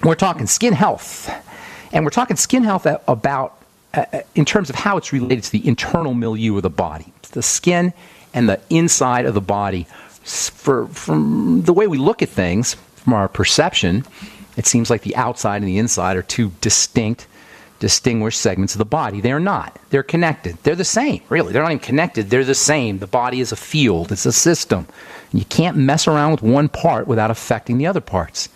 We're talking skin health. And we're talking skin health about in terms of how it's related to the internal milieu of the body. The skin and the inside of the body. From the way we look at things, from our perception, it seems like the outside and the inside are two distinguished segments of the body. They're not. They're connected. They're the same, really. They're not even connected. They're the same. The body is a field. It's a system. And you can't mess around with one part without affecting the other parts.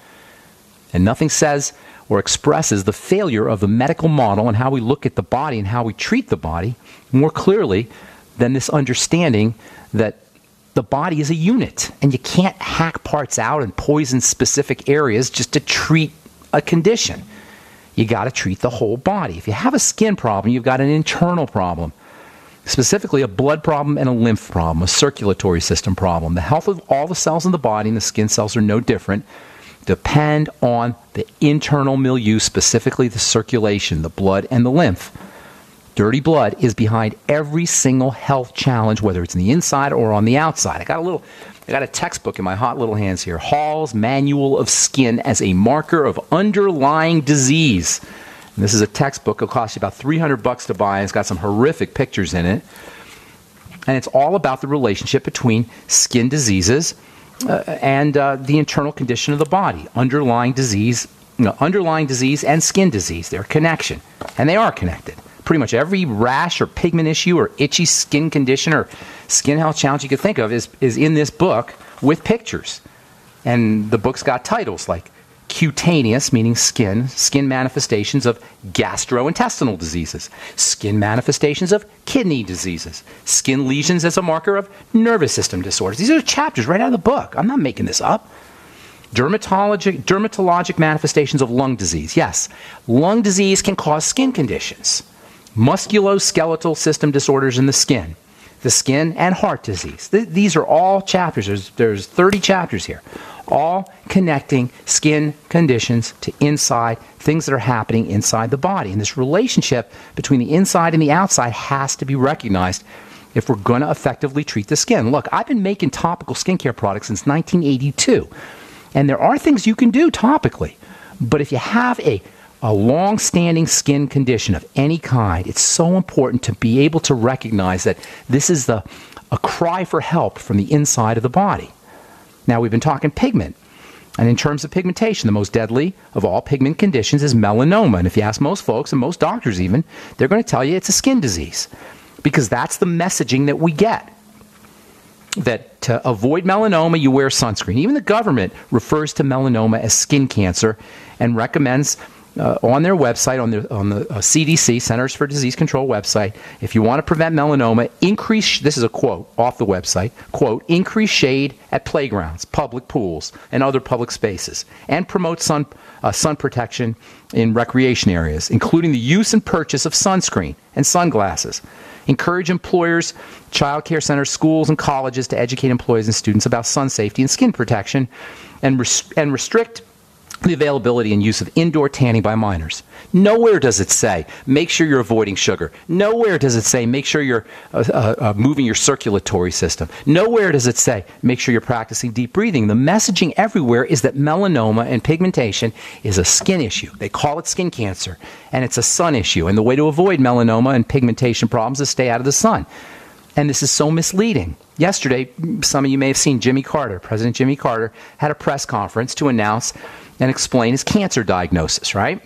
And nothing says or expresses the failure of the medical model and how we look at the body and how we treat the body more clearly than this understanding that the body is a unit, and you can't hack parts out and poison specific areas just to treat a condition. You got to treat the whole body. If you have a skin problem, you've got an internal problem, specifically a blood problem and a lymph problem, a circulatory system problem. The health of all the cells in the body, and the skin cells are no different, depend on the internal milieu, specifically the circulation, the blood and the lymph. Dirty blood is behind every single health challenge, whether it's in the inside or on the outside. I got a textbook in my hot little hands here, Hall's Manual of Skin as a Marker of Underlying Disease. And this is a textbook. It'll cost you about $300 to buy, and it's got some horrific pictures in it. And it's all about the relationship between skin diseases and the internal condition of the body. Underlying disease and skin disease, they're a connection, and they are connected. Pretty much every rash or pigment issue or itchy skin condition or skin health challenge you could think of is in this book with pictures. And the book's got titles like cutaneous, meaning skin manifestations of gastrointestinal diseases, skin manifestations of kidney diseases, skin lesions as a marker of nervous system disorders. These are chapters right out of the book. I'm not making this up. Dermatologic manifestations of lung disease. Yes, lung disease can cause skin conditions. Musculoskeletal system disorders in the skin and heart disease. These are all chapters. There's 30 chapters here, all connecting skin conditions to inside, things that are happening inside the body. And this relationship between the inside and the outside has to be recognized if we're going to effectively treat the skin. Look, I've been making topical skincare products since 1982, and there are things you can do topically. But if you have a long-standing skin condition of any kind, it's so important to be able to recognize that this is a cry for help from the inside of the body. Now, we've been talking pigment. And in terms of pigmentation, the most deadly of all pigment conditions is melanoma. And if you ask most folks, and most doctors even, they're going to tell you it's a skin disease. Because that's the messaging that we get. That to avoid melanoma, you wear sunscreen. Even the government refers to melanoma as skin cancer and recommends on their website, on the CDC, Centers for Disease Control website, if you want to prevent melanoma, this is a quote off the website, quote, increase shade at playgrounds, public pools, and other public spaces, and promote sun protection in recreation areas, including the use and purchase of sunscreen and sunglasses. Encourage employers, child care centers, schools, and colleges to educate employees and students about sun safety and skin protection, and restrict the availability and use of indoor tanning by minors. Nowhere does it say, make sure you're avoiding sugar. Nowhere does it say, make sure you're moving your circulatory system. Nowhere does it say, make sure you're practicing deep breathing. The messaging everywhere is that melanoma and pigmentation is a skin issue. They call it skin cancer, and it's a sun issue. And the way to avoid melanoma and pigmentation problems is stay out of the sun. And this is so misleading. Yesterday, some of you may have seen President Jimmy Carter had a press conference to announce and explain his cancer diagnosis, right?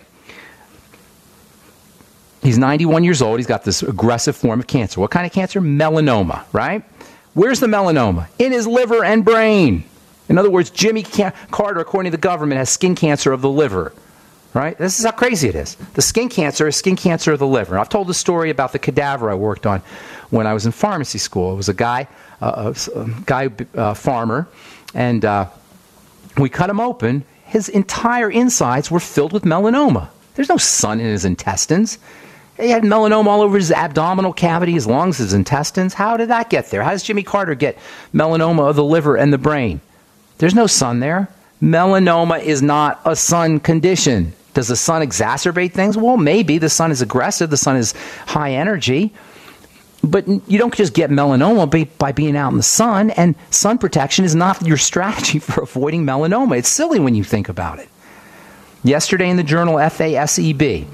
He's 91 years old. He's got this aggressive form of cancer. What kind of cancer? Melanoma, right? Where's the melanoma? In his liver and brain. In other words, Jimmy Carter, according to the government, has skin cancer of the liver, right? This is how crazy it is. The skin cancer is skin cancer of the liver. I've told the story about the cadaver I worked on when I was in pharmacy school. It was a farmer, and we cut him open. His entire insides were filled with melanoma. There's no sun in his intestines. He had melanoma all over his abdominal cavity, as long as his intestines. How did that get there? How does Jimmy Carter get melanoma of the liver and the brain? There's no sun there. Melanoma is not a sun condition. Does the sun exacerbate things? Well, maybe. The sun is aggressive. The sun is high energy. But you don't just get melanoma by being out in the sun, and sun protection is not your strategy for avoiding melanoma. It's silly when you think about it. Yesterday in the journal FASEB,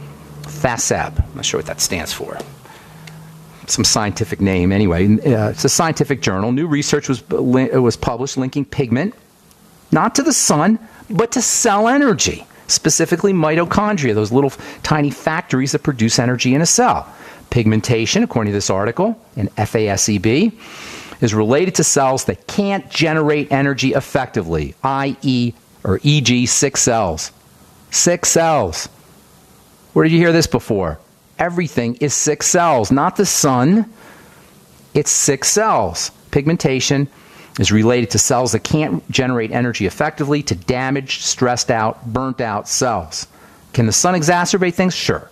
FASEB, I'm not sure what that stands for. Some scientific name anyway. It's a scientific journal. New research was published linking pigment, not to the sun, but to cell energy, specifically mitochondria, those little tiny factories that produce energy in a cell. Pigmentation, according to this article in FASEB, is related to cells that can't generate energy effectively, i.e., or e.g., sick cells. Sick cells. Where did you hear this before? Everything is sick cells, not the sun. It's sick cells. Pigmentation is related to cells that can't generate energy effectively, to damaged, stressed out, burnt out cells. Can the sun exacerbate things? Sure.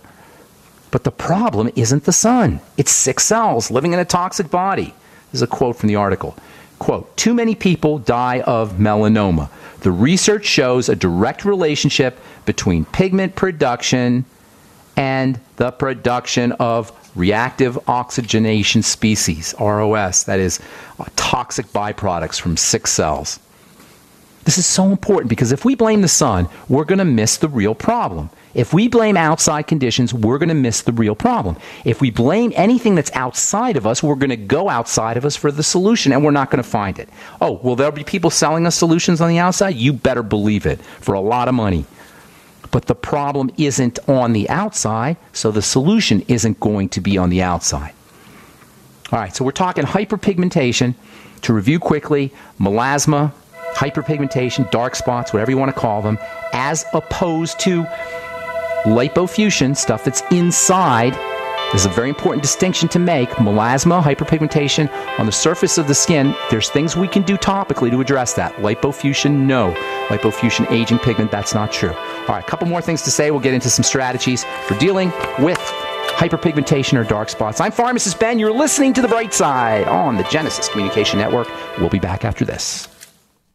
But the problem isn't the sun. It's sick cells living in a toxic body. This is a quote from the article. Quote, too many people die of melanoma. The research shows a direct relationship between pigment production and the production of reactive oxygenation species, ROS, that is, toxic byproducts from sick cells. This is so important because if we blame the sun, we're going to miss the real problem. If we blame outside conditions, we're going to miss the real problem. If we blame anything that's outside of us, we're going to go outside of us for the solution, and we're not going to find it. Oh, will there be people selling us solutions on the outside? You better believe it, for a lot of money. But the problem isn't on the outside, so the solution isn't going to be on the outside. All right, so we're talking hyperpigmentation. To review quickly, melasma, hyperpigmentation, dark spots, whatever you want to call them, as opposed to lipofuscin, stuff that's inside. This is a very important distinction to make. Melasma, hyperpigmentation on the surface of the skin, there's things we can do topically to address that. Lipofuscin, no. Lipofuscin, aging pigment, that's not true. All right, a couple more things to say. We'll get into some strategies for dealing with hyperpigmentation or dark spots. I'm Pharmacist Ben. You're listening to The Bright Side on the Genesis Communication Network. We'll be back after this.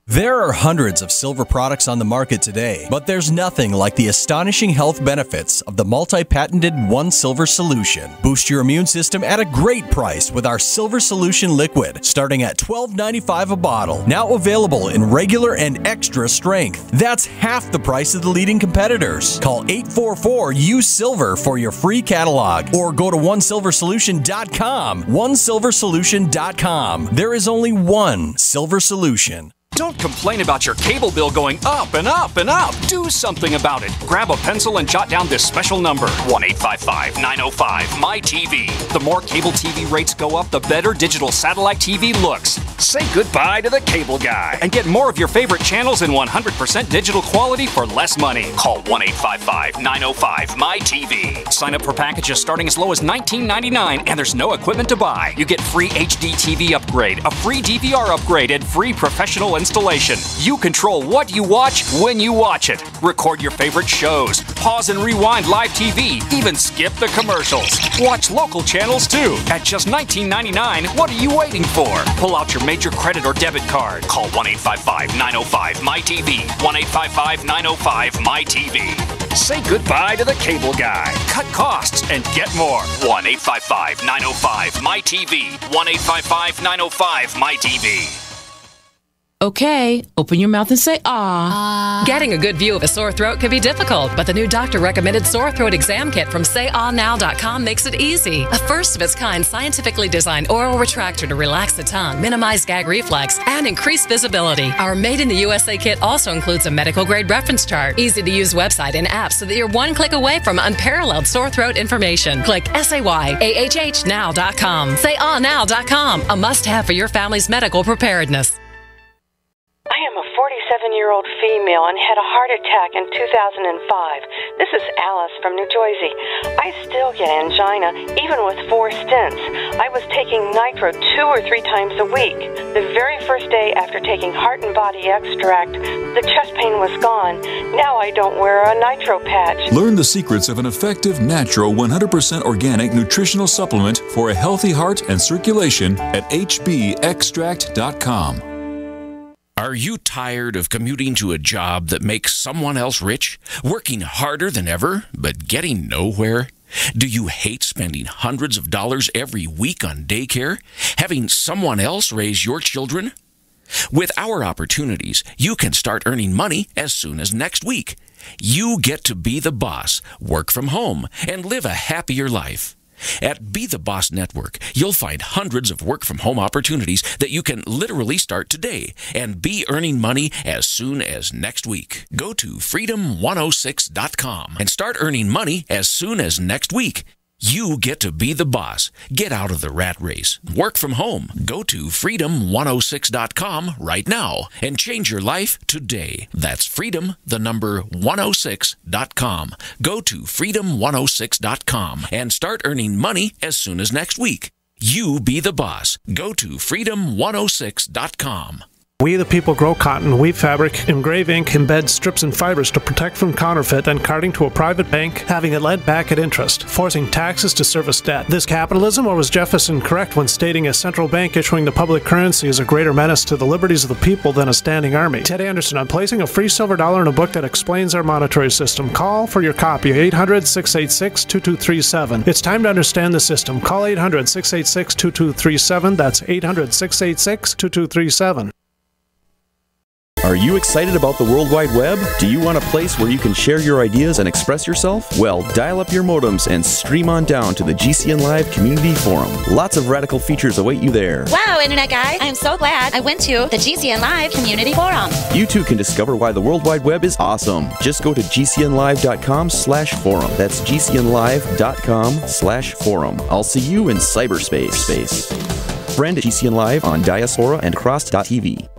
There are hundreds of silver products on the market today, but there's nothing like the astonishing health benefits of the multi-patented One Silver Solution. Boost your immune system at a great price with our Silver Solution Liquid, starting at $12.95 a bottle. Now available in regular and extra strength. That's half the price of the leading competitors. Call 844-USILVER for your free catalog, or go to onesilversolution.com. Onesilversolution.com. There is only one Silver Solution. Don't complain about your cable bill going up and up and up. Do something about it. Grab a pencil and jot down this special number, 1-855-905-MY-TV. The more cable TV rates go up, the better digital satellite TV looks. Say goodbye to the cable guy and get more of your favorite channels in 100% digital quality for less money. Call 1-855-905-MY-TV. Sign up for packages starting as low as $19.99, and there's no equipment to buy. You get free HD TV upgrade, a free DVR upgrade, and free professional installation. You control what you watch when you watch it. Record your favorite shows, pause and rewind live TV, even skip the commercials. Watch local channels too. At just $19.99, what are you waiting for? Pull out your major credit or debit card. Call 1-855-905-MY-TV. 1-855-905-MY-TV. Say goodbye to the cable guy. Cut costs and get more. 1-855-905-MY-TV. 1-855-905-MY-TV. Okay, open your mouth and say ah. Getting a good view of a sore throat can be difficult, but the new doctor-recommended sore throat exam kit from SayAhNow.com makes it easy. A first-of-its-kind scientifically designed oral retractor to relax the tongue, minimize gag reflex, and increase visibility. Our Made in the USA kit also includes a medical-grade reference chart, easy-to-use website and app so that you're one click away from unparalleled sore throat information. Click SayAhNow.com. SayAhNow.com, a must-have for your family's medical preparedness. I am a 47-year-old female and had a heart attack in 2005. This is Alice from New Jersey. I still get angina, even with 4 stents. I was taking nitro 2 or 3 times a week. The very first day after taking Heart and Body Extract, the chest pain was gone. Now I don't wear a nitro patch. Learn the secrets of an effective, natural, 100% organic nutritional supplement for a healthy heart and circulation at hbextract.com. Are you tired of commuting to a job that makes someone else rich, working harder than ever, but getting nowhere? Do you hate spending hundreds of dollars every week on daycare, having someone else raise your children? With our opportunities, you can start earning money as soon as next week. You get to be the boss, work from home, and live a happier life. At Be the Boss Network, you'll find hundreds of work-from-home opportunities that you can literally start today and be earning money as soon as next week. Go to freedom106.com and start earning money as soon as next week. You get to be the boss. Get out of the rat race. Work from home. Go to freedom106.com right now and change your life today. That's freedom106.com. Go to freedom106.com and start earning money as soon as next week. You be the boss. Go to freedom106.com. We the people grow cotton, weave fabric, engrave ink, embed strips and fibers to protect from counterfeit and carting to a private bank, having it lent back at interest, forcing taxes to service debt. This capitalism, or was Jefferson correct when stating a central bank issuing the public currency is a greater menace to the liberties of the people than a standing army? Ted Anderson, I'm placing a free silver dollar in a book that explains our monetary system. Call for your copy, 800-686-2237. It's time to understand the system. Call 800-686-2237. That's 800-686-2237. Are you excited about the World Wide Web? Do you want a place where you can share your ideas and express yourself? Well, dial up your modems and stream on down to the GCN Live Community Forum. Lots of radical features await you there. Wow, Internet guy, I'm so glad I went to the GCN Live Community Forum. You too can discover why the World Wide Web is awesome. Just go to gcnlive.com/forum. That's gcnlive.com/forum. I'll see you in cyberspace. Friend GCN Live on Diaspora and Cross.tv.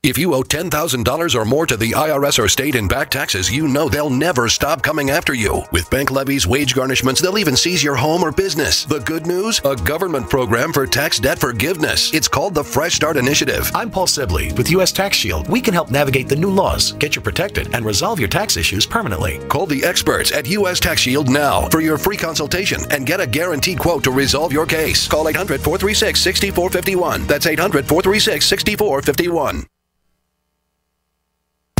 If you owe $10,000 or more to the IRS or state in back taxes, you know they'll never stop coming after you. With bank levies, wage garnishments, they'll even seize your home or business. The good news? A government program for tax debt forgiveness. It's called the Fresh Start Initiative. I'm Paul Sibley with U.S. Tax Shield. We can help navigate the new laws, get you protected, and resolve your tax issues permanently. Call the experts at U.S. Tax Shield now for your free consultation and get a guaranteed quote to resolve your case. Call 800-436-6451. That's 800-436-6451.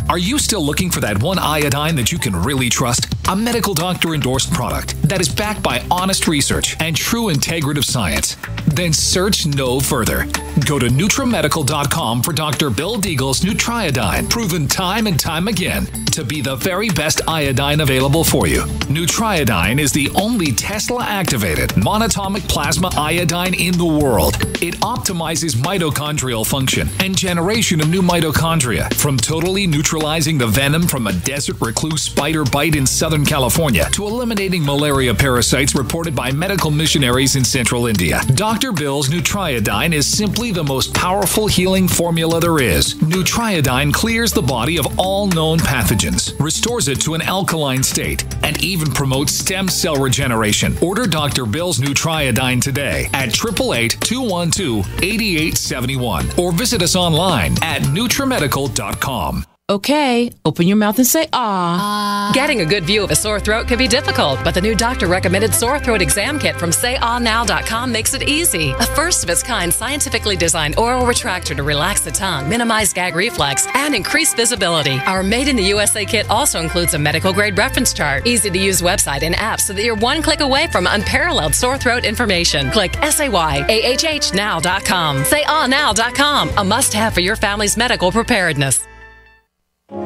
Are you still looking for that one iodine that you can really trust? A medical doctor endorsed product that is backed by honest research and true integrative science? Then search no further. Go to NutriMedical.com for Dr. Bill Deagle's Nutriodine, proven time and time again to be the very best iodine available for you. Nutriodine is the only Tesla-activated monatomic plasma iodine in the world. It optimizes mitochondrial function and generation of new mitochondria, from totally neutralizing the venom from a desert recluse spider bite in Southern California to eliminating malaria parasites reported by medical missionaries in central India. Dr. Bill's Nutriodine is simply the most powerful healing formula there is. Nutriodine clears the body of all known pathogens, restores it to an alkaline state, and even promotes stem cell regeneration. Order Dr. Bill's Nutriodine today at 888-212-8871 or visit us online at NutriMedical.com. Okay, open your mouth and say ah. Getting a good view of a sore throat can be difficult, but the new doctor-recommended sore throat exam kit from sayahnow.com makes it easy. A first-of-its-kind scientifically designed oral retractor to relax the tongue, minimize gag reflex, and increase visibility. Our Made in the USA kit also includes a medical-grade reference chart, easy-to-use website and app so that you're one click away from unparalleled sore throat information. Click sayahhnow.com. Sayahnow.com, a must-have for your family's medical preparedness.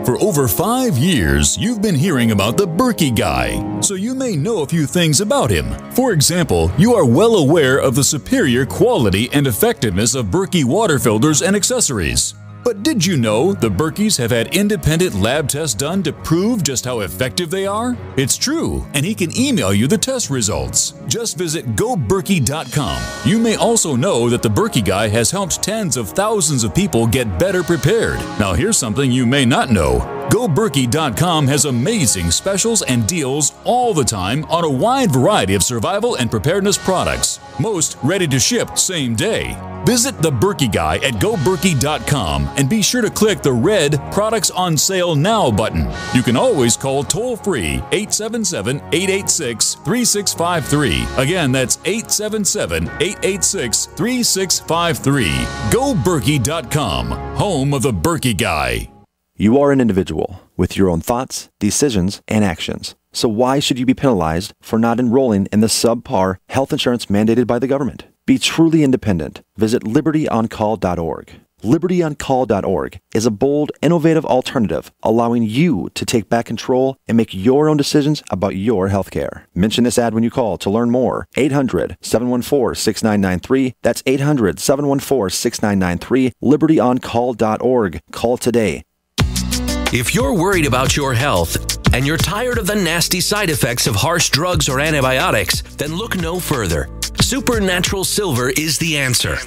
For over 5 years, you've been hearing about the Berkey guy, so you may know a few things about him. For example, you are well aware of the superior quality and effectiveness of Berkey water filters and accessories. But did you know the Berkeys have had independent lab tests done to prove just how effective they are? It's true, and he can email you the test results. Just visit GoBerkey.com. You may also know that the Berkey guy has helped tens of thousands of people get better prepared. Now here's something you may not know. GoBerkey.com has amazing specials and deals all the time on a wide variety of survival and preparedness products, most ready to ship same day. Visit the Berkey guy at GoBerkey.com and be sure to click the red Products on Sale Now button. You can always call toll-free 877-886-3653. Again, that's 877-886-3653. GoBerkey.com, home of the Berkey guy. You are an individual with your own thoughts, decisions, and actions. So why should you be penalized for not enrolling in the subpar health insurance mandated by the government? Be truly independent. Visit libertyoncall.org. LibertyOnCall.org is a bold, innovative alternative allowing you to take back control and make your own decisions about your healthcare. Mention this ad when you call to learn more. 800-714-6993. That's 800-714-6993. LibertyOnCall.org. Call today. If you're worried about your health and you're tired of the nasty side effects of harsh drugs or antibiotics, then look no further. Supernatural Silver is the answer.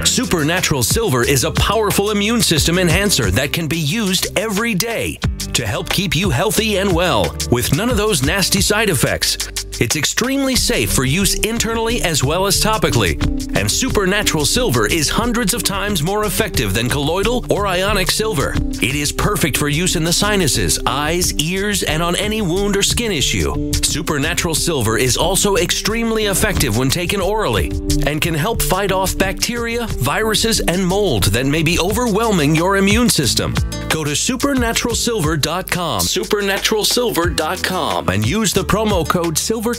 Supernatural Silver is a powerful immune system enhancer that can be used every day to help keep you healthy and well with none of those nasty side effects. It's extremely safe for use internally as well as topically. And Supernatural Silver is hundreds of times more effective than colloidal or ionic silver. It is perfect for use in the sinuses, eyes, ears, and on any wound or skin issue. Supernatural Silver is also extremely effective when taken orally and can help fight off bacteria, viruses, and mold that may be overwhelming your immune system. Go to supernaturalsilver.com, supernaturalsilver.com, and use the promo code SILVER2015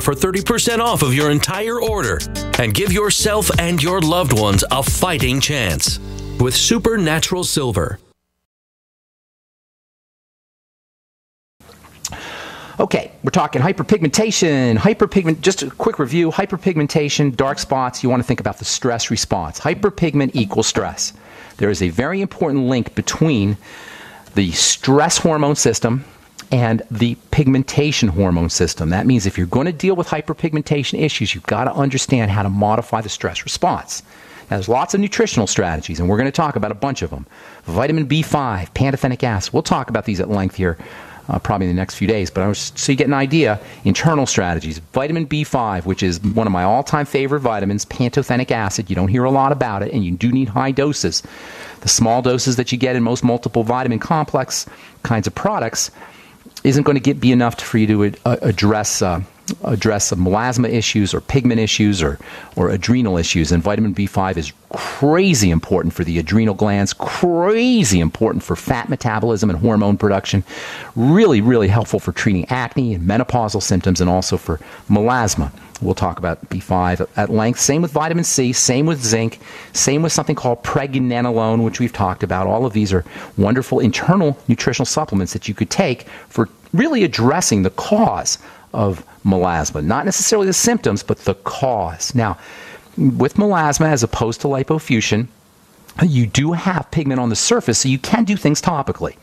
for 30% off of your entire order. And give yourself and your loved ones a fighting chance with Supernatural Silver. Okay, we're talking hyperpigmentation. Just a quick review. Hyperpigmentation, dark spots, you want to think about the stress response. Hyperpigment equals stress. There is a very important link between the stress hormone system and the pigmentation hormone system. That means if you're going to deal with hyperpigmentation issues, you've got to understand how to modify the stress response. Now, there's lots of nutritional strategies, and we're going to talk about a bunch of them. Vitamin B5, pantothenic acid. We'll talk about these at length here probably in the next few days, but so you get an idea, internal strategies. Vitamin B5, which is one of my all-time favorite vitamins, pantothenic acid, you don't hear a lot about it, and you do need high doses. The small doses that you get in most multiple vitamin complex kinds of products isn't going to be enough for you to address melasma issues or pigment issues or adrenal issues. And vitamin B5 is crazy important for the adrenal glands, crazy important for fat metabolism and hormone production, really, really helpful for treating acne and menopausal symptoms and also for melasma. We'll talk about B5 at length. Same with vitamin C, same with zinc, same with something called pregnenolone, which we've talked about. All of these are wonderful internal nutritional supplements that you could take for really addressing the cause of melasma. Not necessarily the symptoms, but the cause. Now, with melasma, as opposed to lipofuscin, you do have pigment on the surface, so you can do things topically.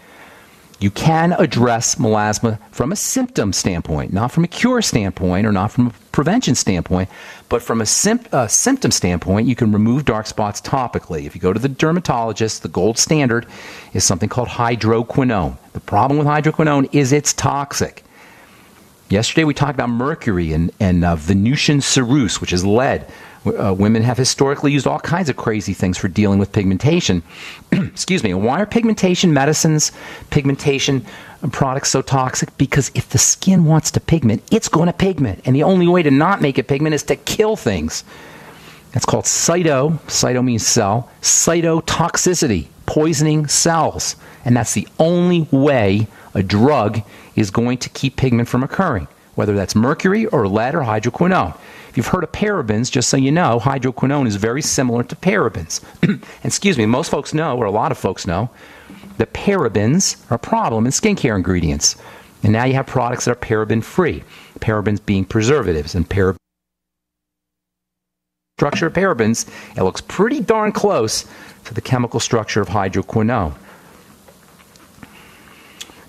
You can address melasma from a symptom standpoint, not from a cure standpoint or not from a prevention standpoint, but from a symptom standpoint, you can remove dark spots topically. If you go to the dermatologist, the gold standard is something called hydroquinone. The problem with hydroquinone is it's toxic. Yesterday we talked about mercury and Venusian ceruse, which is lead. Women have historically used all kinds of crazy things for dealing with pigmentation. Excuse me. And why are pigmentation medicines, pigmentation products so toxic? Because if the skin wants to pigment, it's going to pigment. And the only way to not make it pigment is to kill things. That's called cyto means cell, cytotoxicity, poisoning cells. And that's the only way a drug is going to keep pigment from occurring, whether that's mercury or lead or hydroquinone. If you've heard of parabens, just so you know, hydroquinone is very similar to parabens. Excuse me, most folks know, or a lot of folks know, that parabens are a problem in skincare ingredients. And now you have products that are paraben-free, parabens being preservatives, and structure of parabens, it looks pretty darn close to the chemical structure of hydroquinone.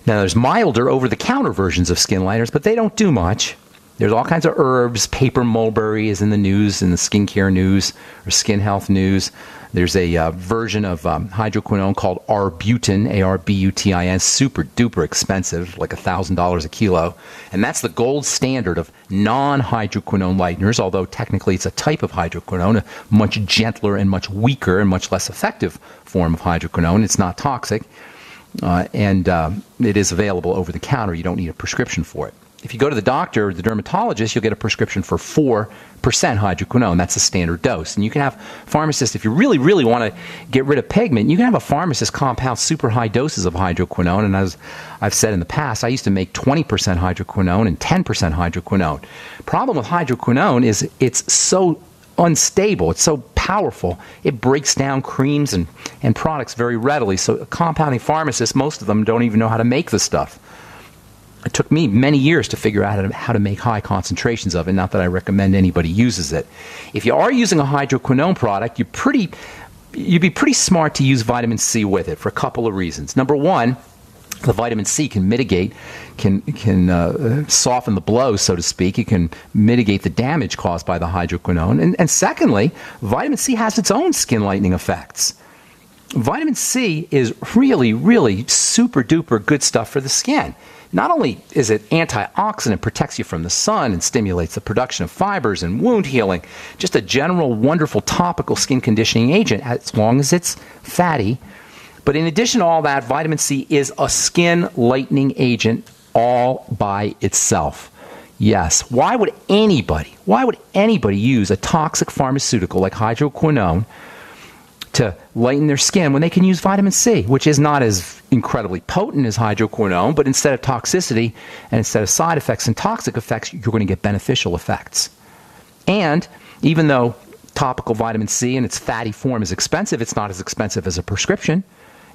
Now, there's milder over-the-counter versions of skin lighteners, but they don't do much. There's all kinds of herbs. Paper mulberry is in the news, in the skincare news or skin health news. There's a version of hydroquinone called arbutin, A-R-B-U-T-I-N, super duper expensive, like $1,000 a kilo. And that's the gold standard of non-hydroquinone lighteners, although technically it's a type of hydroquinone, a much gentler and much weaker and much less effective form of hydroquinone. It's not toxic, and it is available over the counter. You don't need a prescription for it. If you go to the doctor or the dermatologist, you'll get a prescription for 4% hydroquinone. That's the standard dose. And you can have Pharmacist, if you really, really want to get rid of pigment, you can have a Pharmacist compound super high doses of hydroquinone. And as I've said in the past, I used to make 20% hydroquinone and 10% hydroquinone. Problem with hydroquinone is it's so unstable. It's so powerful. It breaks down creams and products very readily. So compounding pharmacists, most of them don't even know how to make the stuff. It took me many years to figure out how to make high concentrations of it. Not that I recommend anybody uses it. If you are using a hydroquinone product, you'd be pretty smart to use vitamin C with it for a couple of reasons. Number one, the vitamin C can mitigate, can soften the blow, so to speak. It can mitigate the damage caused by the hydroquinone. And secondly, vitamin C has its own skin lightening effects. Vitamin C is really, really super duper good stuff for the skin. Not only is it antioxidant, protects you from the sun and stimulates the production of fibers and wound healing, just a general wonderful topical skin conditioning agent as long as it's fatty. But in addition to all that, vitamin C is a skin lightening agent all by itself. Yes, why would anybody use a toxic pharmaceutical like hydroquinone to lighten their skin when they can use vitamin C, which is not as incredibly potent as hydroquinone, but instead of toxicity and instead of side effects and toxic effects, you're going to get beneficial effects. And even though topical vitamin C in its fatty form is expensive, it's not as expensive as a prescription.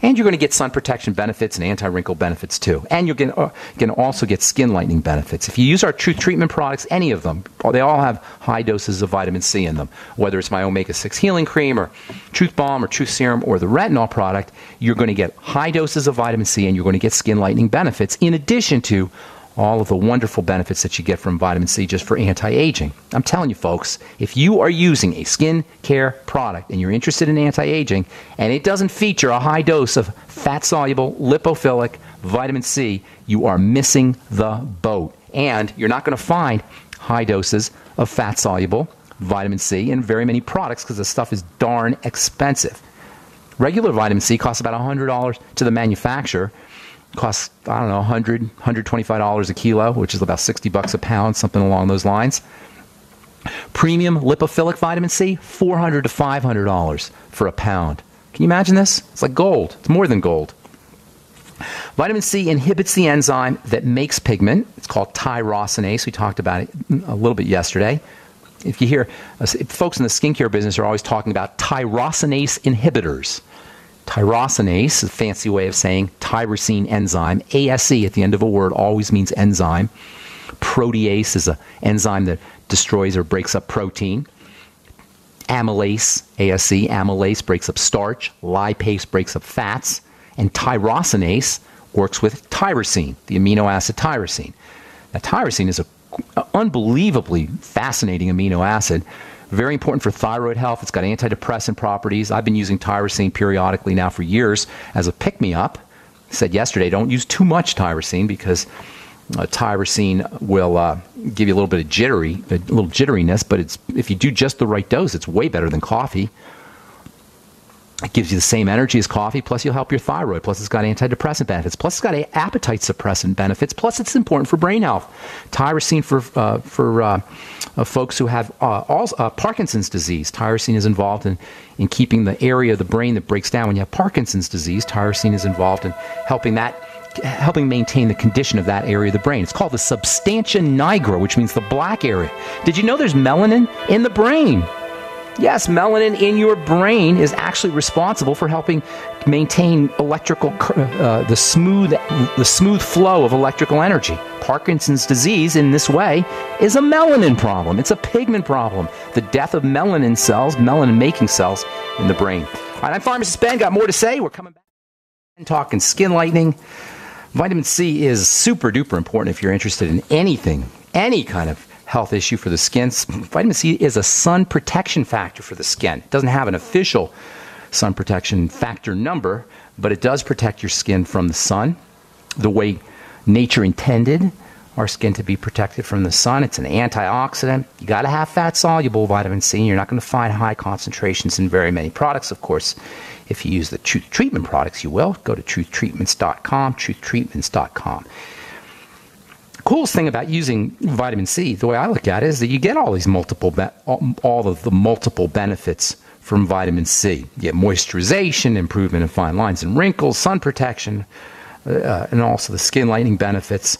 And you're going to get sun protection benefits and anti-wrinkle benefits too. And you're going to also get skin lightening benefits. If you use our Truth Treatment products, any of them, they all have high doses of vitamin C in them. Whether it's my Omega-6 Healing Cream or Truth Balm or Truth Serum or the retinol product, you're going to get high doses of vitamin C and you're going to get skin lightening benefits in addition to all of the wonderful benefits that you get from vitamin C just for anti-aging. I'm telling you folks, if you are using a skin care product and you're interested in anti-aging and it doesn't feature a high dose of fat-soluble, lipophilic vitamin C, you are missing the boat. And you're not going to find high doses of fat-soluble vitamin C in very many products because the stuff is darn expensive. Regular vitamin C costs about $100 to the manufacturer. Costs, I don't know, $100, $125 a kilo, which is about $60 a pound, something along those lines. Premium lipophilic vitamin C, $400 to $500 for a pound. Can you imagine this? It's like gold. It's more than gold. Vitamin C inhibits the enzyme that makes pigment. It's called tyrosinase. We talked about it a little bit yesterday. If you hear, folks in the skincare business are always talking about tyrosinase inhibitors. Tyrosinase is a fancy way of saying tyrosine enzyme. ASE at the end of a word always means enzyme. Protease is an enzyme that destroys or breaks up protein. Amylase, ASE, amylase breaks up starch. Lipase breaks up fats. And tyrosinase works with tyrosine, the amino acid tyrosine. Now, tyrosine is an unbelievably fascinating amino acid. Very important for thyroid health. It's got antidepressant properties. I've been using tyrosine periodically now for years as a pick-me-up. I said yesterday, don't use too much tyrosine because tyrosine will give you a little bit of jitteriness, but if you do just the right dose, it's way better than coffee. It gives you the same energy as coffee, plus you'll help your thyroid, plus it's got antidepressant benefits, plus it's got appetite suppressant benefits, plus it's important for brain health. Tyrosine for folks who have Parkinson's disease. Tyrosine is involved in keeping the area of the brain that breaks down when you have Parkinson's disease. Tyrosine is involved in helping maintain the condition of that area of the brain. It's called the substantia nigra, which means the black area. Did you know there's melanin in the brain? Yes, melanin in your brain is actually responsible for helping maintain the smooth flow of electrical energy. Parkinson's disease in this way is a melanin problem. It's a pigment problem. The death of melanin cells, melanin-making cells in the brain. All right, I'm Pharmacist Ben. Got more to say. We're coming back and talking skin lightening. Vitamin C is super duper important if you're interested in anything, any kind of health issue for the skin. Vitamin C is a sun protection factor for the skin. It doesn't have an official sun protection factor number, but it does protect your skin from the sun the way nature intended our skin to be protected from the sun. It's an antioxidant. You got to have fat-soluble vitamin C. You're not going to find high concentrations in very many products, of course. If you use the Truth Treatment products, you will. Go to truthtreatments.com, truthtreatments.com. Coolest thing about using vitamin C, the way I look at it, is that you get all these all of the multiple benefits from vitamin C. You get moisturization, improvement in fine lines and wrinkles, sun protection, and also the skin lightening benefits.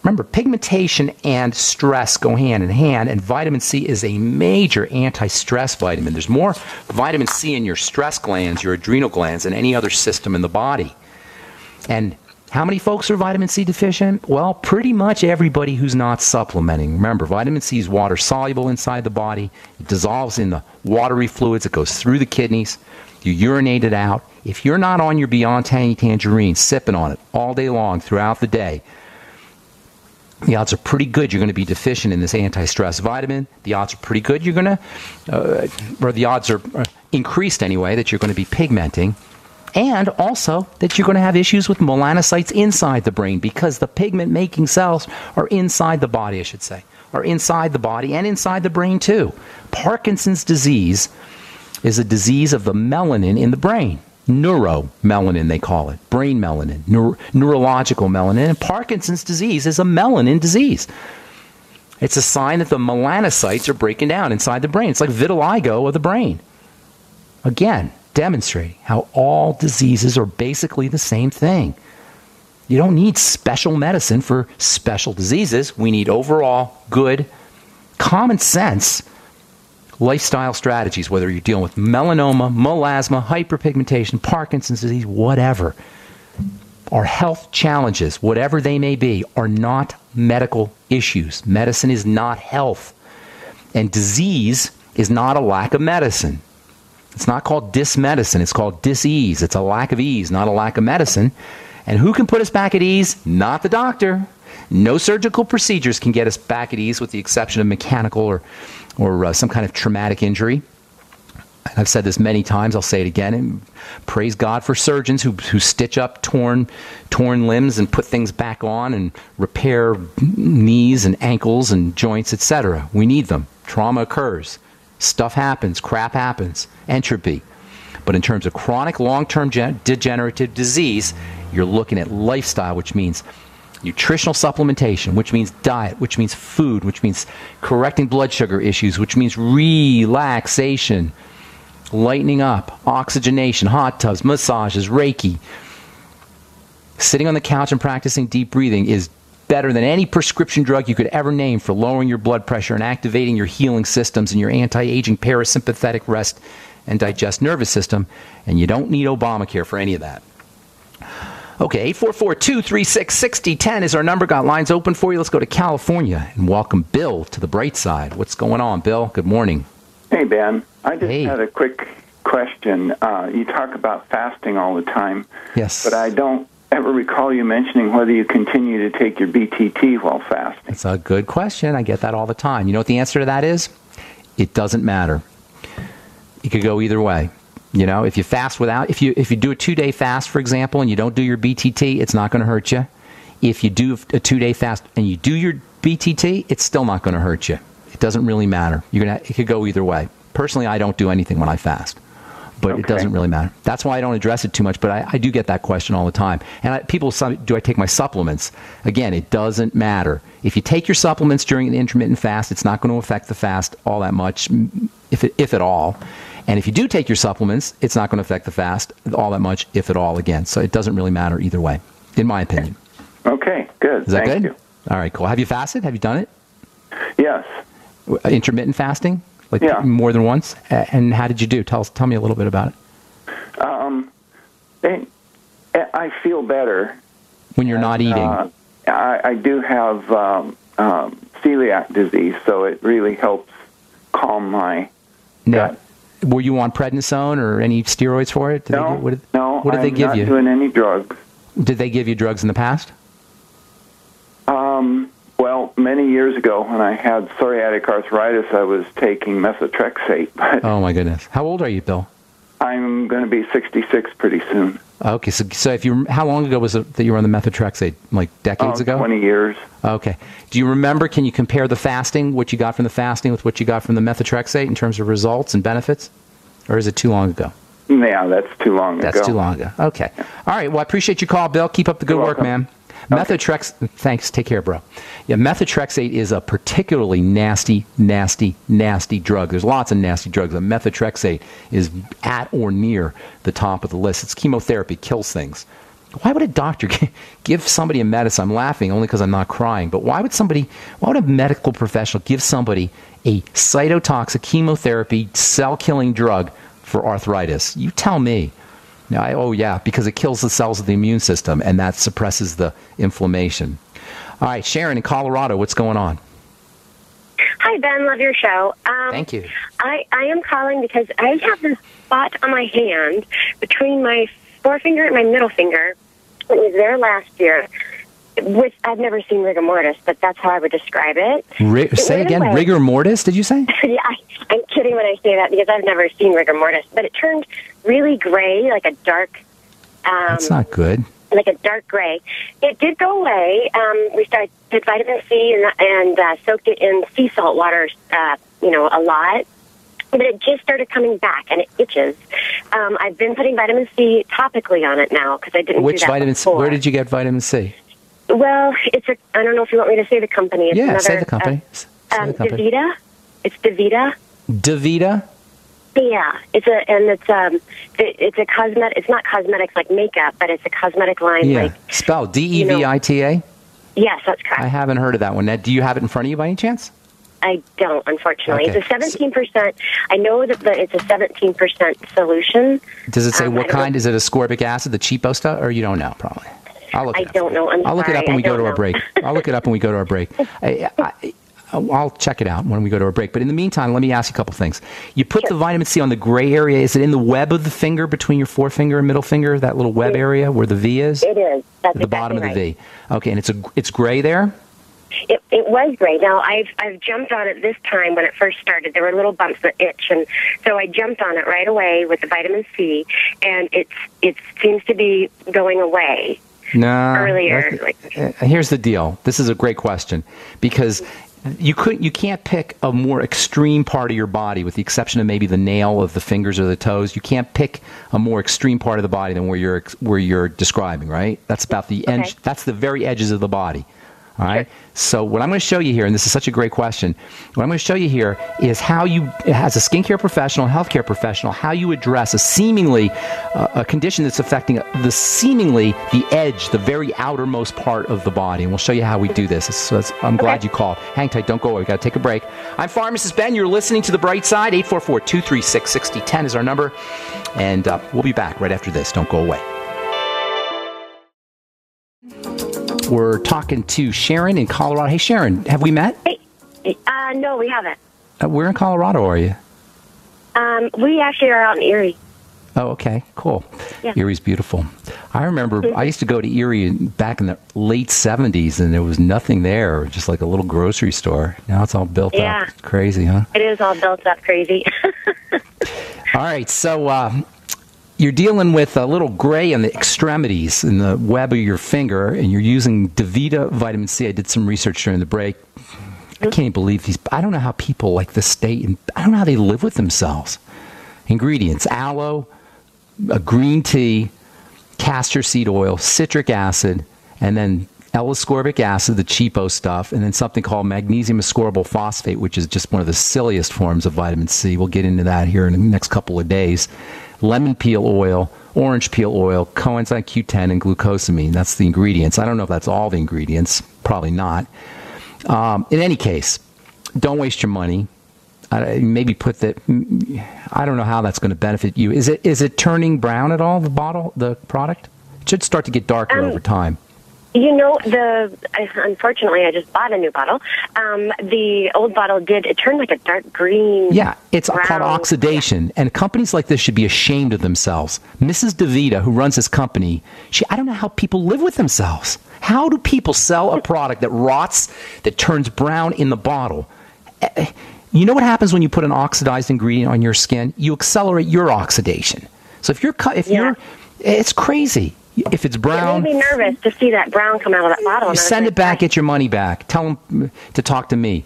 Remember, pigmentation and stress go hand in hand, and vitamin C is a major anti-stress vitamin. There's more vitamin C in your stress glands, your adrenal glands, than any other system in the body. And how many folks are vitamin C deficient? Well, pretty much everybody who's not supplementing. Remember, vitamin C is water soluble inside the body. It dissolves in the watery fluids. It goes through the kidneys. You urinate it out. If you're not on your Beyond Tangy Tangerine, sipping on it all day long throughout the day, the odds are pretty good you're going to be deficient in this anti-stress vitamin. The odds are pretty good you're going to, or the odds are increased anyway, that you're going to be pigmenting. And also that you're going to have issues with melanocytes inside the brain, because the pigment-making cells are inside the body, I should say, are inside the body and inside the brain too. Parkinson's disease is a disease of the melanin in the brain. Neuromelanin, they call it. Brain melanin, neurological melanin. And Parkinson's disease is a melanin disease. It's a sign that the melanocytes are breaking down inside the brain. It's like vitiligo of the brain. Again, demonstrating how all diseases are basically the same thing. You don't need special medicine for special diseases. We need overall good, common sense lifestyle strategies, whether you're dealing with melanoma, melasma, hyperpigmentation, Parkinson's disease, whatever. Our health challenges, whatever they may be, are not medical issues. Medicine is not health. And disease is not a lack of medicine. It's not called dismedicine. It's called dis-ease. It's a lack of ease, not a lack of medicine. And who can put us back at ease? Not the doctor. No surgical procedures can get us back at ease, with the exception of mechanical or some kind of traumatic injury. And I've said this many times. I'll say it again. And praise God for surgeons who stitch up torn limbs and put things back on and repair knees and ankles and joints, etc. We need them. Trauma occurs. Stuff happens, crap happens, entropy. But in terms of chronic long-term degenerative disease, you're looking at lifestyle, which means nutritional supplementation, which means diet, which means food, which means correcting blood sugar issues, which means relaxation, lightening up, oxygenation, hot tubs, massages, Reiki. Sitting on the couch and practicing deep breathing is better than any prescription drug you could ever name for lowering your blood pressure and activating your healing systems and your anti-aging parasympathetic rest and digest nervous system. And you don't need Obamacare for any of that. Okay, 844-236-6010 is our number. Got lines open for you. Let's go to California and welcome Bill to the bright side. What's going on, Bill? Good morning. Hey, Ben. I just had a quick question. You talk about fasting all the time. Yes. But I don't ever recall you mentioning whether you continue to take your BTT while fasting. That's a good question. I get that all the time. You know what the answer to that is? It doesn't matter. It could go either way. You know, if you fast without, if you do a 2-day fast, for example, and you don't do your BTT, it's not going to hurt you. If you do a 2-day fast and you do your BTT, it's still not going to hurt you. It doesn't really matter. It could go either way. Personally, I don't do anything when I fast. But it doesn't really matter. That's why I don't address it too much, but I do get that question all the time. And people say, do I take my supplements? Again, it doesn't matter. If you take your supplements during an intermittent fast, it's not going to affect the fast all that much, if at all. And if you do take your supplements, it's not going to affect the fast all that much, if at all, again. So it doesn't really matter either way, in my opinion. Okay, good. Is that Thank good? you. All right, cool. Have you fasted? Have you done it? Yes. Intermittent fasting? More than once? And how did you do? Tell me a little bit about it. I feel better. When you're not eating? I do have celiac disease, so it really helps calm my gut. Were you on prednisone or any steroids for it? No, what did they give you? I'm not doing any drugs. Did they give you drugs in the past? Well, many years ago when I had psoriatic arthritis, I was taking methotrexate. But oh, my goodness. How old are you, Bill? I'm going to be 66 pretty soon. Okay, so how long ago was it that you were on the methotrexate? Like decades ago? 20 years. Okay. Do you remember, can you compare the fasting, what you got from the fasting with what you got from the methotrexate in terms of results and benefits? Or is it too long ago? Yeah, that's too long ago. That's too long ago. Okay. All right. Well, I appreciate your call, Bill. Keep up the good work, man. Methotrexate, thanks. Take care, bro. Yeah, methotrexate is a particularly nasty drug. There's lots of nasty drugs, but methotrexate is at or near the top of the list. It's chemotherapy, kills things. Why would a doctor give somebody a medicine? I'm laughing only because I'm not crying. But why would a medical professional give somebody a cytotoxic chemotherapy cell-killing drug for arthritis? You tell me. Oh, yeah, because it kills the cells of the immune system, and that suppresses the inflammation. All right, Sharon in Colorado, what's going on? Hi, Ben. Love your show. Thank you. I am calling because I have this spot on my hand between my forefinger and my middle finger. It was there last year. I've never seen rigor mortis, but that's how I would describe it. Say again, rigor mortis, did you say? Yeah, I'm kidding when I say that because I've never seen rigor mortis. But it turned really gray, like a dark... That's not good. Like a dark gray. It did go away. We did vitamin C and soaked it in sea salt water, a lot. But it just started coming back, and it itches. I've been putting vitamin C topically on it now because I didn't do that vitamin before. C? Where did you get vitamin C? Well, I don't know if you want me to say the company. It's say the company. DaVita. It's DaVita. DaVita? Yeah, it's a cosmetic. It's not cosmetics like makeup, but it's a cosmetic line. Yeah, like spelled DEVITA. Yes, that's correct. I haven't heard of that one. Now, do you have it in front of you by any chance? I don't, unfortunately. Okay. It's a 17%. I know that it's a 17% solution. Does it say what kind? Is it ascorbic acid, the cheapo stuff, or you don't know? Probably. I'll look it up. I don't know. I'll look it up when we go to our break. I'll look it up when we go to our break. I'll check it out when we go to our break. But in the meantime, let me ask you a couple things. You put the vitamin C on the gray area. Is it in the web of the finger between your forefinger and middle finger, that little web area where the V is? It is. That's at the bottom of the V. Okay, and it's gray there? It was gray. Now, I've jumped on it this time when it first started. There were little bumps that itch, and so I jumped on it right away with the vitamin C, and it seems to be going away. No. Earlier. Here's the deal. This is a great question because you can't pick a more extreme part of your body, with the exception of maybe the nail of the fingers or the toes. You can't pick a more extreme part of the body than where you're describing, right? That's about the edge. That's the very edges of the body. All right. Sure. So what I'm going to show you here, and this is such a great question, what I'm going to show you here is how you, as a skincare professional, healthcare professional, how you address a seemingly a condition that's affecting the edge, the very outermost part of the body. And we'll show you how we do this. So I'm glad you called. Hang tight. Don't go away. We've got to take a break. I'm Pharmacist Ben. You're listening to The Bright Side. 844-236-6010 is our number. And we'll be back right after this. Don't go away. We're talking to Sharon in Colorado. Hey, Sharon, have we met? Hey, no, we haven't. Where in Colorado are you? We actually are out in Erie. Oh, okay, cool. Yeah. Erie's beautiful. I remember I used to go to Erie back in the late 70s, and there was nothing there, just like a little grocery store. Now it's all built up. It's crazy, huh? It is all built up crazy. All right, so you're dealing with a little gray on the extremities in the web of your finger, and you're using DaVita vitamin C. I did some research during the break. I can't believe these. I don't know how people like this state, and I don't know how they live with themselves. Ingredients: aloe, a green tea, castor seed oil, citric acid, and then L-ascorbic acid, the cheapo stuff, and then something called magnesium ascorbyl phosphate, which is just one of the silliest forms of vitamin C. We'll get into that here in the next couple of days. Lemon peel oil, orange peel oil, coenzyme Q10, and glucosamine. That's the ingredients. I don't know if that's all the ingredients. Probably not. In any case, don't waste your money. Maybe put that. I don't know how that's going to benefit you. Is it turning brown at all? The product? It should start to get darker over time. You know, unfortunately, I just bought a new bottle. The old bottle it turned like a dark green. Yeah, it's brown. called oxidation. And companies like this should be ashamed of themselves. Mrs. DaVita, who runs this company, I don't know how people live with themselves. How do people sell a product that rots, that turns brown in the bottle? You know what happens when you put an oxidized ingredient on your skin? You accelerate your oxidation. So if you're, it's crazy. If it's brown, it made me nervous to see that brown come out of that bottle. You send it back, get your money back. Tell them to talk to me.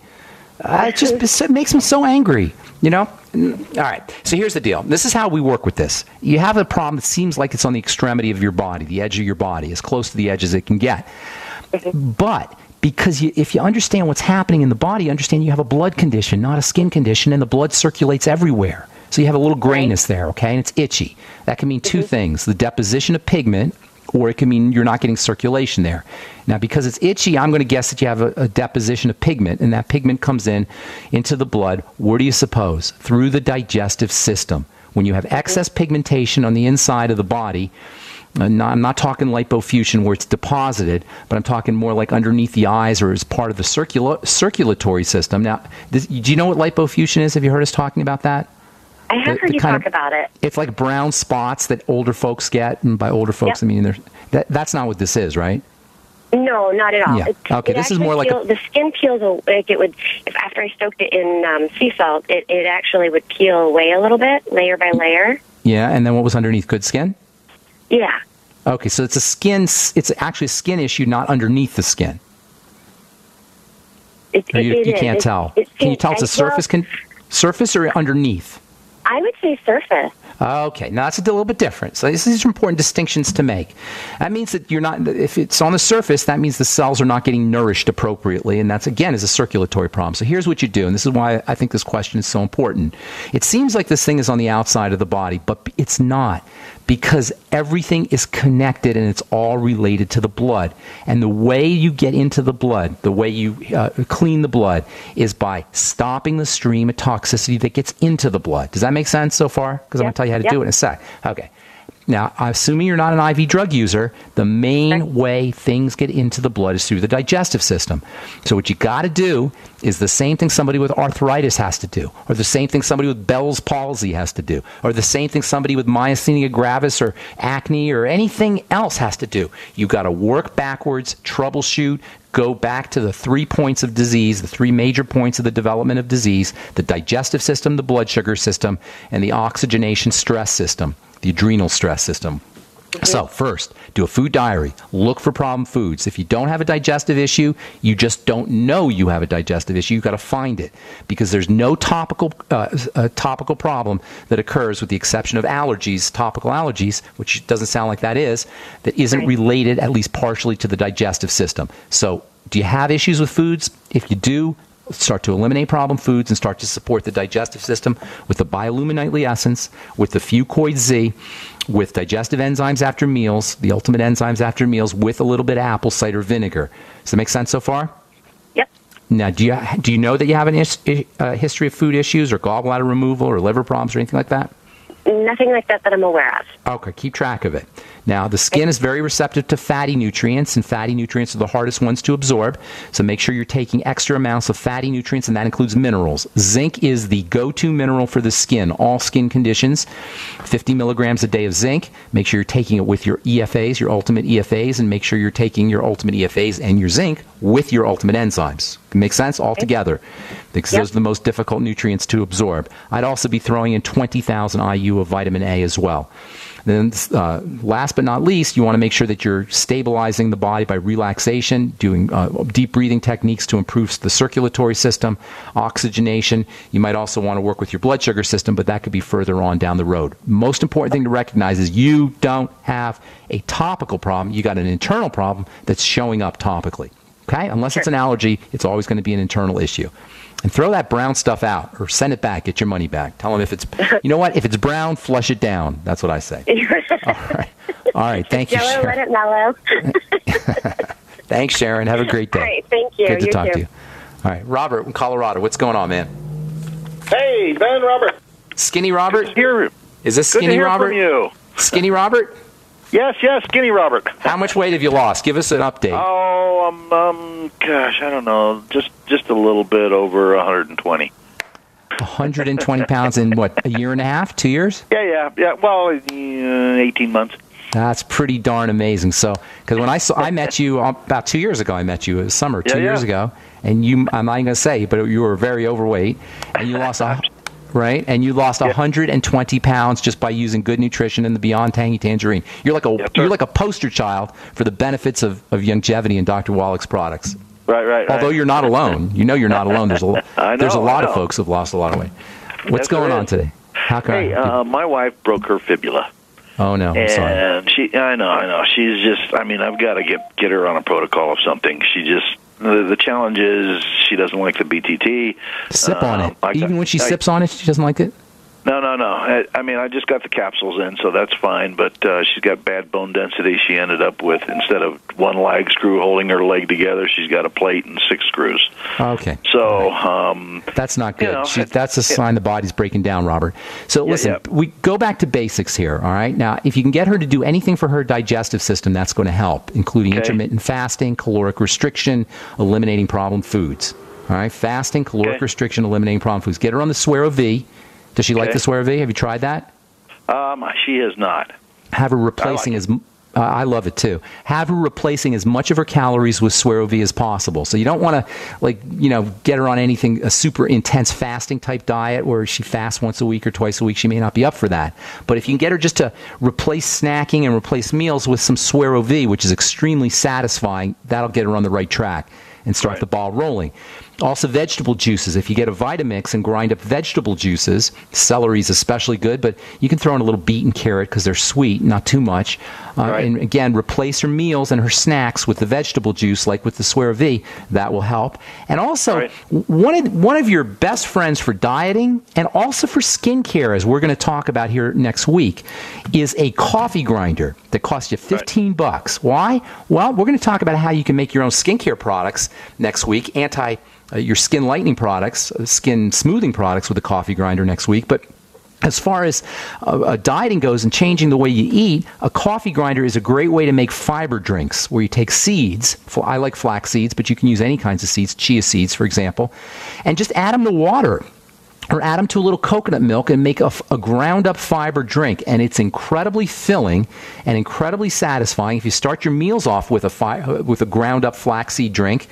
It makes me so angry, you know? All right, so here's the deal. This is how we work with this. You have a problem that seems like it's on the extremity of your body, the edge of your body, as close to the edge as it can get. But because if you understand what's happening in the body, you understand you have a blood condition, not a skin condition, and the blood circulates everywhere. So you have a little grayness there, okay, and it's itchy. That can mean two things: the deposition of pigment, or it can mean you're not getting circulation there. Now, because it's itchy, I'm going to guess that you have a deposition of pigment, and that pigment comes into the blood. Where do you suppose? Through the digestive system. When you have excess pigmentation on the inside of the body, I'm not talking lipofuscin where it's deposited, but I'm talking more like underneath the eyes or as part of the circulatory system. Now, do you know what lipofuscin is? Have you heard us talking about that? I have heard you talk about it. It's like brown spots that older folks get, and by older folks, I mean that's not what this is, right? No, not at all. Yeah. Okay, this is more like the skin peels like it would. If after I soaked it in sea salt, it actually would peel away a little bit, layer by layer. Yeah, and then what was underneath? Good skin? Yeah. Okay, so it's actually a skin issue, not underneath the skin. You can't tell. Can you tell it's a surface or underneath? I would say surface. Okay, now that's a little bit different. So these are important distinctions to make. That means that you're not, if it's on the surface, that means the cells are not getting nourished appropriately, and that's, again, is a circulatory problem. So here's what you do, and this is why I think this question is so important. It seems like this thing is on the outside of the body, but it's not, because everything is connected and it's all related to the blood. And the way you get into the blood, the way you clean the blood, is by stopping the stream of toxicity that gets into the blood. Does that make sense so far? Because I'm going to tell you how to do it in a sec. Okay. Now, assuming you're not an IV drug user, the main way things get into the blood is through the digestive system. So what you got to do is the same thing somebody with arthritis has to do, or the same thing somebody with Bell's palsy has to do, or the same thing somebody with myasthenia gravis or acne or anything else has to do. You got to work backwards, troubleshoot, go back to the 3 points of disease, the 3 major points of the development of disease: the digestive system, the blood sugar system, and the oxygenation stress system, the adrenal stress system. So first, do a food diary. Look for problem foods. If you don't have a digestive issue, you just don't know you have a digestive issue. You've got to find it, because there's no topical problem that occurs, with the exception of allergies, topical allergies, which doesn't sound like that isn't related at least partially to the digestive system. So do you have issues with foods? If you do, start to eliminate problem foods and start to support the digestive system with the biolumin nightly essence, with the Fucoid Z, with digestive enzymes after meals, the ultimate enzymes after meals, with a little bit of apple cider vinegar. Does that make sense so far? Yep. Now, do you know that you have a history of food issues or gallbladder removal or liver problems or anything like that? Nothing like that I'm aware of. Okay, keep track of it. Now, the skin is very receptive to fatty nutrients, and fatty nutrients are the hardest ones to absorb. So make sure you're taking extra amounts of fatty nutrients, and that includes minerals. Zinc is the go-to mineral for the skin, all skin conditions. 50 milligrams a day of zinc. Make sure you're taking it with your EFAs, your ultimate EFAs, and make sure you're taking your ultimate EFAs and your zinc with your ultimate enzymes. Make sense? All together, because those are the most difficult nutrients to absorb. I'd also be throwing in 20,000 IU of vitamin A as well. Then last but not least, you want to make sure that you're stabilizing the body by relaxation, doing deep breathing techniques to improve the circulatory system, oxygenation. You might also want to work with your blood sugar system, but that could be further on down the road. Most important thing to recognize is you don't have a topical problem. You got an internal problem that's showing up topically. Okay? Unless it's an allergy, it's always going to be an internal issue. And throw that brown stuff out, or send it back, get your money back. Tell them if it's, you know what, if it's brown, flush it down. That's what I say. All right. Thank you, Sharon. Let it mellow. Thanks, Sharon. Have a great day. All right, thank you. Good to talk to you. All right, Robert in Colorado. What's going on, man? Hey, Ben, Robert. Skinny Robert? Here. Is this Skinny Robert? From you. Skinny Robert? Yes, Skinny Robert. How much weight have you lost? Give us an update. Oh, gosh, I don't know. Just a little bit over 120. 120 pounds in what, a year and a half, 2 years? Yeah. Well, 18 months. That's pretty darn amazing. So, because when I met you about 2 years ago, it was summer, 2 years ago, and I'm not even going to say, but you were very overweight, and you lost right? And you lost 120 pounds just by using good nutrition and the Beyond Tangy Tangerine. You're like a poster child for the benefits of longevity and Dr. Wallach's products. Right. Although you're not alone. You know you're not alone. There's a lot of folks who've lost a lot of weight. What's going on today? How can my wife broke her fibula. Oh, no. I'm sorry. And I know. She's just, I've got to get her on a protocol of something. She just, the challenge is she doesn't like the BTT. Sip on it. Even when she sips on it, she doesn't like it? No. I mean, I just got the capsules in, so that's fine. But she's got bad bone density. She ended up with, instead of one lag screw holding her leg together, she's got a plate and 6 screws. Okay. So that's not good. You know, that's a sign the body's breaking down, Robert. So listen, we go back to basics here, all right? Now, if you can get her to do anything for her digestive system, that's going to help, including intermittent fasting, caloric restriction, eliminating problem foods. All right, fasting, caloric restriction, eliminating problem foods. Get her on the Suero V. Does she like the Suero V? Have you tried that? She has not. Have her replacing I love it too. Have her replacing as much of her calories with Suero V as possible. So you don't want to, get her on anything, a super intense fasting type diet where she fasts once a week or twice a week. She may not be up for that. But if you can get her just to replace snacking and replace meals with some Suero V, which is extremely satisfying, that'll get her on the right track and start the ball rolling. Also, vegetable juices. If you get a Vitamix and grind up vegetable juices, celery is especially good, but you can throw in a little beet carrot because they're sweet, not too much. And again, replace her meals and her snacks with the vegetable juice, like with the Suero V. That will help. And also, one of your best friends for dieting and also for skincare, as we're going to talk about here next week, is a coffee grinder that costs you $15. Why? Well, we're going to talk about how you can make your own skincare products next week, your skin lightening products, skin smoothing products with a coffee grinder next week. But as far as dieting goes and changing the way you eat, a coffee grinder is a great way to make fiber drinks where you take seeds. I like flax seeds, but you can use any kinds of seeds, chia seeds, for example, and just add them to water. Or add them to a little coconut milk and make a ground-up fiber drink. And it's incredibly filling and incredibly satisfying. If you start your meals off with a ground-up flaxseed drink,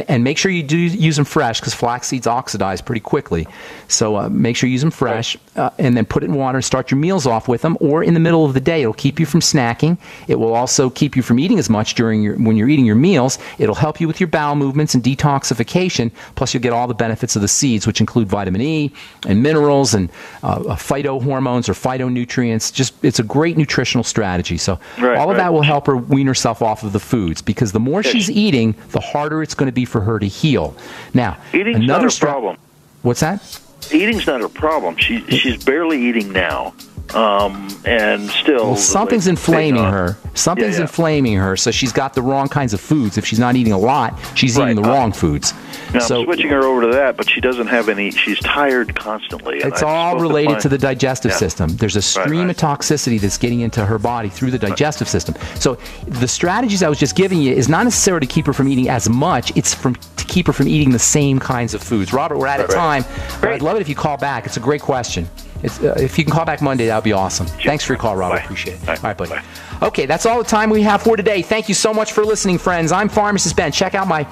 and make sure you do use them fresh because flax seeds oxidize pretty quickly. So make sure you use them fresh, and then put it in water and start your meals off with them. Or in the middle of the day, it'll keep you from snacking. It will also keep you from eating as much when you're eating your meals. It'll help you with your bowel movements and detoxification. Plus, you'll get all the benefits of the seeds, which include vitamin E, and minerals and phytohormones or phytonutrients. It's a great nutritional strategy. So all of that will help her wean herself off of the foods, because the more she's eating, the harder it's going to be for her to heal. Now, eating's not a problem. What's that? Eating's not a problem. She's barely eating now. And still, something's inflaming her. Something's inflaming her, so she's got the wrong kinds of foods. If she's not eating a lot, she's eating the wrong foods. Now, I'm switching her over to that, but she doesn't have any. She's tired constantly. It's all related to the digestive system. There's a stream of toxicity that's getting into her body through the digestive system. So the strategies I was just giving you is not necessarily to keep her from eating as much. It's to keep her from eating the same kinds of foods. Robert, we're out of time. But I'd love it if you call back. It's a great question. If you can call back Monday, that would be awesome. Thanks for your call, Robert. I appreciate it. All right, buddy. Okay, that's all the time we have for today. Thank you so much for listening, friends. I'm Pharmacist Ben. Check out my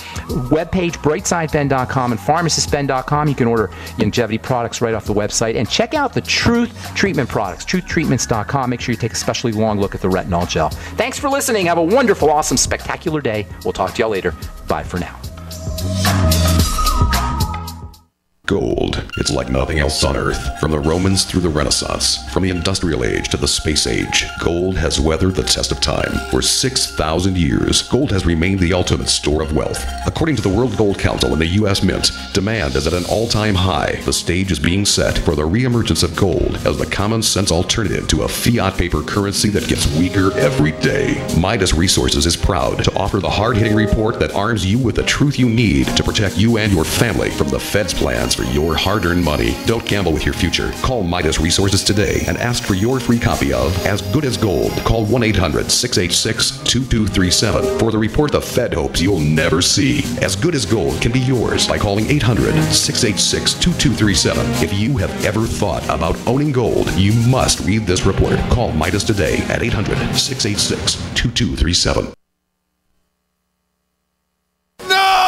webpage, brightsideben.com and pharmacistben.com. You can order longevity products right off the website. And check out the Truth Treatment products, truthtreatments.com. Make sure you take a especially long look at the retinol gel. Thanks for listening. Have a wonderful, awesome, spectacular day. We'll talk to y'all later. Bye for now. Gold. It's like nothing else on Earth. From the Romans through the Renaissance, from the Industrial Age to the Space Age, gold has weathered the test of time. For 6,000 years, gold has remained the ultimate store of wealth. According to the World Gold Council and the U.S. Mint, demand is at an all-time high. The stage is being set for the reemergence of gold as the common-sense alternative to a fiat paper currency that gets weaker every day. Midas Resources is proud to offer the hard-hitting report that arms you with the truth you need to protect you and your family from the Fed's plans for your hard-earned money. Don't gamble with your future. Call Midas Resources today and ask for your free copy of As Good as Gold. Call 1-800-686-2237 for the report the Fed hopes you'll never see. As Good as Gold can be yours by calling 800-686-2237. If you have ever thought about owning gold, you must read this report. Call Midas today at 800-686-2237.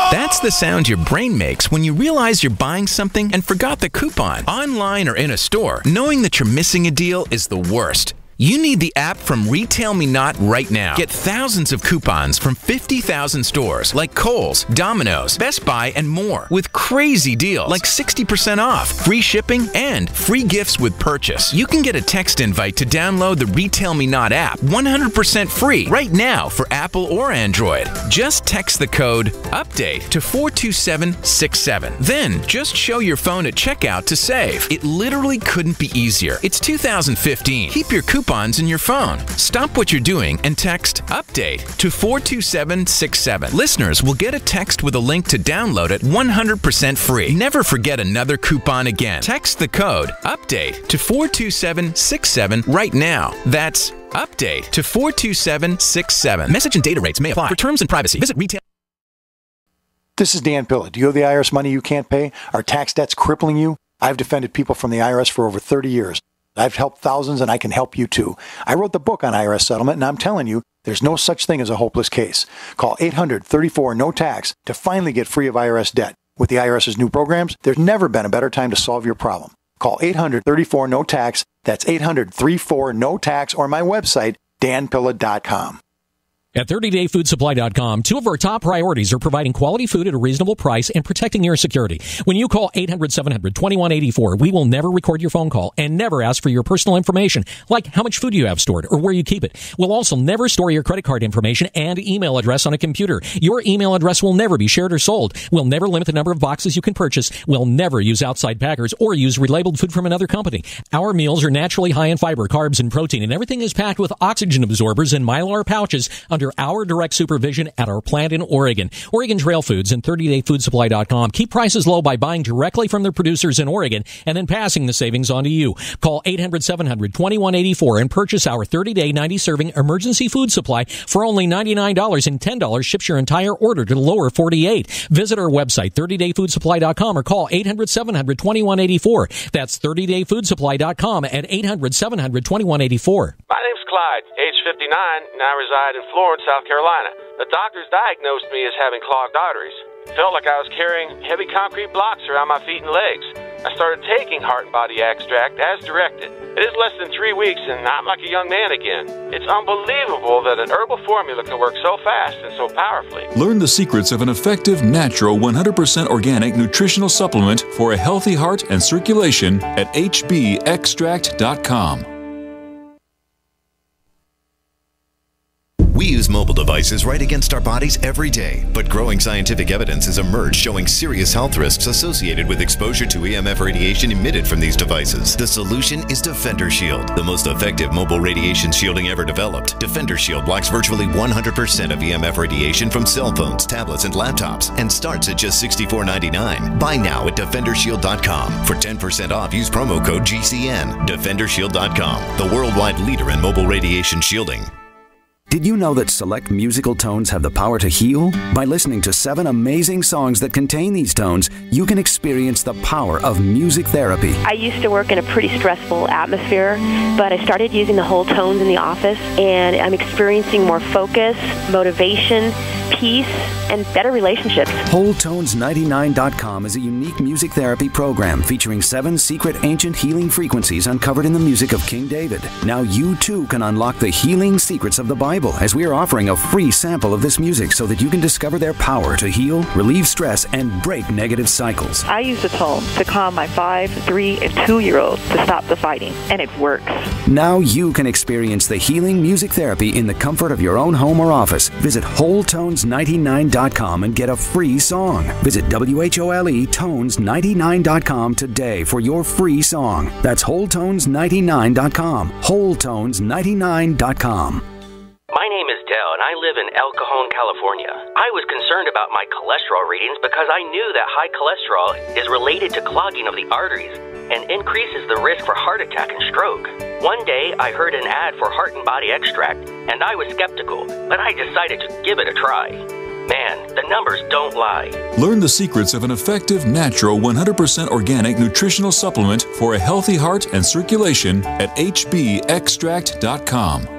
That's the sound your brain makes when you realize you're buying something and forgot the coupon. Online or in a store, knowing that you're missing a deal is the worst. You need the app from Retail Me Not right now. Get thousands of coupons from 50,000 stores like Kohl's, Domino's, Best Buy, and more with crazy deals like 60% off, free shipping, and free gifts with purchase. You can get a text invite to download the Retail Me Not app 100% free right now for Apple or Android. Just text the code UPDATE to 42767. Then just show your phone at checkout to save. It literally couldn't be easier. It's 2015. Keep your coupons in your phone. Stop what you're doing and text UPDATE to 42767. Listeners will get a text with a link to download it 100% free. Never forget another coupon again. Text the code UPDATE to 42767 right now. That's UPDATE to 42767. Message and data rates may apply. For terms and privacy, visit retail. This is Dan Pilla. Do you owe the IRS money you can't pay? Are tax debts crippling you? I've defended people from the IRS for over 30 years. I've helped thousands, and I can help you too. I wrote the book on IRS settlement, and I'm telling you, there's no such thing as a hopeless case. Call 800-34-NO-TAX to finally get free of IRS debt. With the IRS's new programs, there's never been a better time to solve your problem. Call 800-34-NO-TAX. That's 800-34-NO-TAX, or my website, danpilla.com. At 30dayfoodsupply.com, two of our top priorities are providing quality food at a reasonable price and protecting your security. When you call 800-700-2184, we will never record your phone call and never ask for your personal information, like how much food you have stored or where you keep it. We'll also never store your credit card information and email address on a computer. Your email address will never be shared or sold. We'll never limit the number of boxes you can purchase. We'll never use outside packers or use relabeled food from another company. Our meals are naturally high in fiber, carbs, and protein, and everything is packed with oxygen absorbers and Mylar pouches under our direct supervision at our plant in Oregon. Oregon Trail Foods and 30dayfoodsupply.com keep prices low by buying directly from their producers in Oregon and then passing the savings on to you. Call 800-700-2184 and purchase our 30-day 90-serving emergency food supply for only $99, and $10 ships your entire order to the lower 48. Visit our website, 30dayfoodsupply.com, or call 800-700-2184. That's 30dayfoodsupply.com at 800-700-2184. My name's Clyde, age 59, and I reside in Florence, South Carolina. The doctors diagnosed me as having clogged arteries. It felt like I was carrying heavy concrete blocks around my feet and legs. I started taking Heart and Body Extract as directed. It is less than 3 weeks, and I'm like a young man again. It's unbelievable that an herbal formula can work so fast and so powerfully. Learn the secrets of an effective, natural, 100% organic nutritional supplement for a healthy heart and circulation at hbextract.com. We use mobile devices right against our bodies every day, but growing scientific evidence has emerged showing serious health risks associated with exposure to EMF radiation emitted from these devices. The solution is Defender Shield, the most effective mobile radiation shielding ever developed. Defender Shield blocks virtually 100% of EMF radiation from cell phones, tablets, and laptops, and starts at just $64.99. Buy now at DefenderShield.com. For 10% off, use promo code GCN. DefenderShield.com, the worldwide leader in mobile radiation shielding. Did you know that select musical tones have the power to heal? By listening to 7 amazing songs that contain these tones, you can experience the power of music therapy. I used to work in a pretty stressful atmosphere, but I started using the whole tones in the office, and I'm experiencing more focus, motivation, peace, and better relationships. WholeTones99.com is a unique music therapy program featuring 7 secret ancient healing frequencies uncovered in the music of King David. Now you too can unlock the healing secrets of the Bible, as we are offering a free sample of this music so that you can discover their power to heal, relieve stress, and break negative cycles. I use the tones to calm my 5, 3, and 2-year-olds to stop the fighting, and it works. Now you can experience the healing music therapy in the comfort of your own home or office. Visit WholeTones99.com and get a free song. Visit WHOLETones99.com today for your free song. That's WholeTones99.com. WholeTones99.com. My name is Dell, and I live in El Cajon, California. I was concerned about my cholesterol readings because I knew that high cholesterol is related to clogging of the arteries and increases the risk for heart attack and stroke. One day, I heard an ad for Heart and Body Extract, and I was skeptical, but I decided to give it a try. Man, the numbers don't lie. Learn the secrets of an effective, natural, 100% organic nutritional supplement for a healthy heart and circulation at hbextract.com.